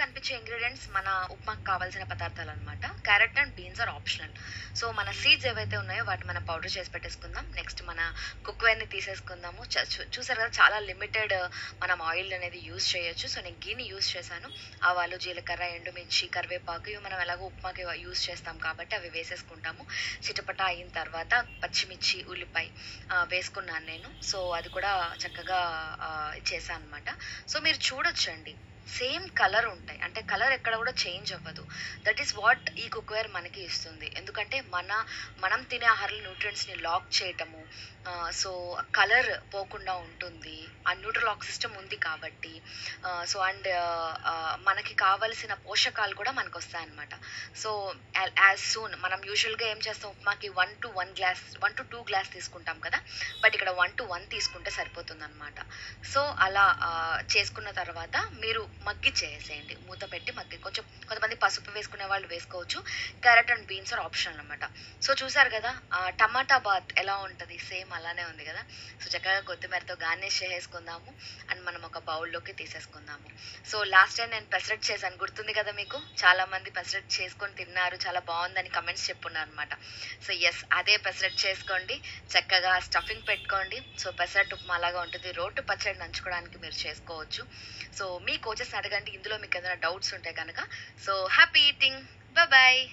కనిపించే ఇంగ్రీడియంట్స్ మన ఉప్మాకు కావాల్సిన పదార్థాలు అనమాట. Carrot and beans are optional. So మన సీడ్స్ ఏవైతే ఉన్నాయో వాటి మనం పౌడర్ చేసి పెట్టేసుకుందాం. నెక్స్ట్ మన కుక్వేర్ని తీసేసుకుందాము. చూసారు కదా, చాలా లిమిటెడ్ మనం ఆయిల్ అనేది యూజ్ చేయొచ్చు. సో నేను గీని యూజ్ చేశాను. ఆవాలు, జీలకర్ర, ఎండుమిర్చి, కరివేపాకు ఇవి మనం ఎలాగో ఉప్మాకి యూజ్ చేస్తాం కాబట్టి అవి వేసేసుకుంటాము. చిటపట అయిన తర్వాత పచ్చిమిర్చి, ఉల్లిపాయ వేసుకున్నాను నేను. సో అది కూడా చక్కగా చేశాను అనమాట. సో మీరు చూడొచ్చండి, సేమ్ కలర్ ఉంటాయి, అంటే కలర్ ఎక్కడ కూడా చేంజ్ అవ్వదు. దట్ ఈస్ వాట్ ఈ కుక్వేర్ మనకి ఇస్తుంది. ఎందుకంటే మనం తినే ఆహారాల న్యూట్రియంట్స్ని లాక్ చేయటము, సో కలర్ పోకుండా ఉంటుంది. ఆ న్యూట్రలాక్ సిస్టమ్ ఉంది కాబట్టి. సో అండ్ మనకి కావలసిన పోషకాలు కూడా మనకు వస్తాయన్నమాట. సో యాజ్ సూన్ మనం యూజువల్గా ఏం చేస్తాం, ఉప్మాకి 1 to 2 గ్లాస్ తీసుకుంటాం కదా, బట్ ఇక్కడ 1 to 1 తీసుకుంటే సరిపోతుంది అనమాట. సో అలా చేసుకున్న తర్వాత మీరు మగ్గి చేసేయండి, మూత పెట్టి మగ్గి. కొంతమంది పసుపు వేసుకునే వాళ్ళు వేసుకోవచ్చు. Carrot and beans are optional అనమాట. సో చూసారు కదా, టమాటా బాత్ ఎలా ఉంటుంది, సేమ్ అలానే ఉంది కదా. సో చక్కగా కొత్తిమీరతో గార్నిష్ చేసేసుకుందాము అండ్ మనం ఒక బౌల్లోకి తీసేసుకుందాము. సో లాస్ట్ టైం నేను పెసరట్ చేశాను, గుర్తుంది కదా మీకు. చాలా మంది పెసరట్ చేసుకొని తిన్నారు, చాలా బాగుందని కమెంట్స్ చెప్పున్నారు అనమాట. సో ఎస్, అదే పెసరట్ చేసుకోండి, చక్కగా స్టఫింగ్ పెట్టుకోండి. సో పెసరట్ ఉప్మా అలాగా ఉంటుంది. రోటు పచ్చడి నంచుకోవడానికి మీరు చేసుకోవచ్చు. సో మీ కోచెస్ అడగండి, ఇందులో మీకు ఏదైనా డౌట్స్ ఉంటే కనుక. So happy eating, bye.